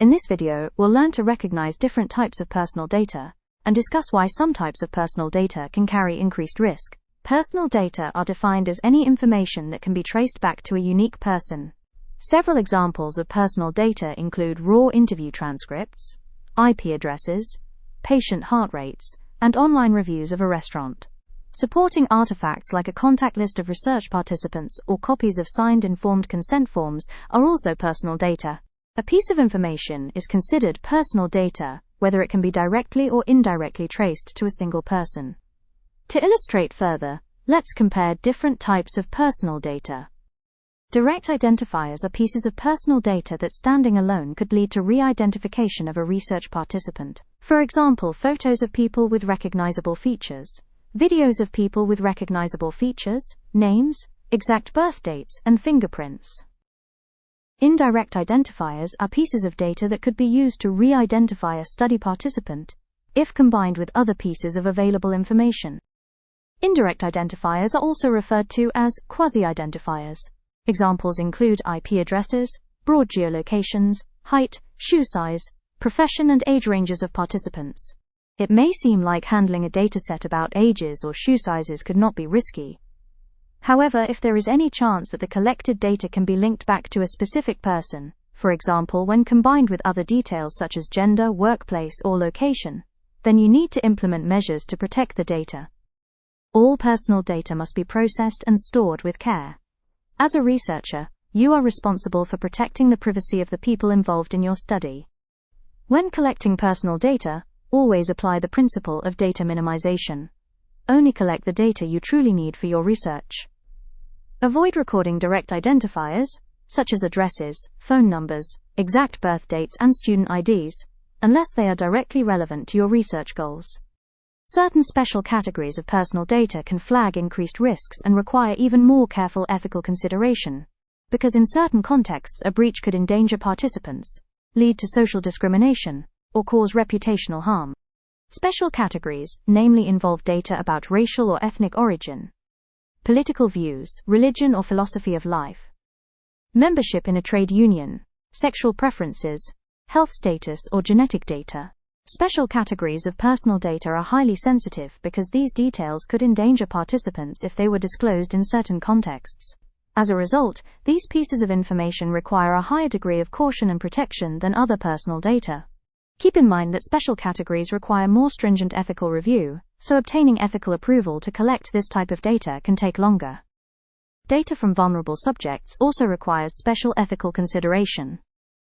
In this video, we'll learn to recognize different types of personal data and discuss why some types of personal data can carry increased risk. Personal data are defined as any information that can be traced back to a unique person. Several examples of personal data include raw interview transcripts, IP addresses, patient heart rates, and online reviews of a restaurant. Supporting artifacts like a contact list of research participants or copies of signed informed consent forms are also personal data. A piece of information is considered personal data, whether it can be directly or indirectly traced to a single person. To illustrate further, let's compare different types of personal data. Direct identifiers are pieces of personal data that standing alone could lead to re-identification of a research participant. For example, photos of people with recognizable features, videos of people with recognizable features, names, exact birth dates, and fingerprints. Indirect identifiers are pieces of data that could be used to re-identify a study participant, if combined with other pieces of available information. Indirect identifiers are also referred to as quasi-identifiers. Examples include IP addresses, broad geolocations, height, shoe size, profession and age ranges of participants. It may seem like handling a dataset about ages or shoe sizes could not be risky. However, if there is any chance that the collected data can be linked back to a specific person, for example when combined with other details such as gender, workplace, or location, then you need to implement measures to protect the data. All personal data must be processed and stored with care. As a researcher, you are responsible for protecting the privacy of the people involved in your study. When collecting personal data, always apply the principle of data minimization. Only collect the data you truly need for your research. Avoid recording direct identifiers, such as addresses, phone numbers, exact birth dates, and student IDs, unless they are directly relevant to your research goals. Certain special categories of personal data can flag increased risks and require even more careful ethical consideration, because in certain contexts a breach could endanger participants, lead to social discrimination, or cause reputational harm. Special categories, namely, involve data about racial or ethnic origin, political views, religion or philosophy of life, membership in a trade union, sexual preferences, health status or genetic data. Special categories of personal data are highly sensitive because these details could endanger participants if they were disclosed in certain contexts. As a result, these pieces of information require a higher degree of caution and protection than other personal data. Keep in mind that special categories require more stringent ethical review, so obtaining ethical approval to collect this type of data can take longer. Data from vulnerable subjects also requires special ethical consideration.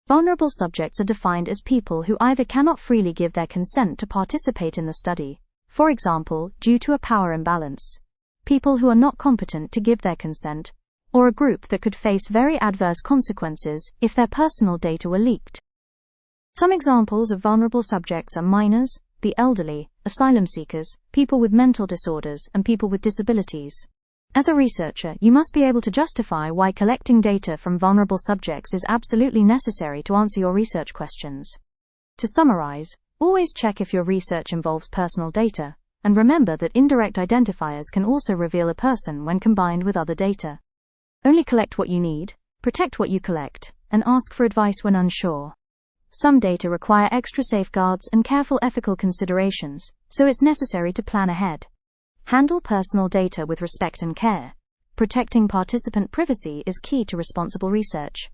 Vulnerable subjects are defined as people who either cannot freely give their consent to participate in the study, for example, due to a power imbalance, people who are not competent to give their consent, or a group that could face very adverse consequences if their personal data were leaked. Some examples of vulnerable subjects are minors, the elderly, asylum seekers, people with mental disorders, and people with disabilities. As a researcher, you must be able to justify why collecting data from vulnerable subjects is absolutely necessary to answer your research questions. To summarize, always check if your research involves personal data, and remember that indirect identifiers can also reveal a person when combined with other data. Only collect what you need, protect what you collect, and ask for advice when unsure. Some data require extra safeguards and careful ethical considerations, so it's necessary to plan ahead. Handle personal data with respect and care. Protecting participant privacy is key to responsible research.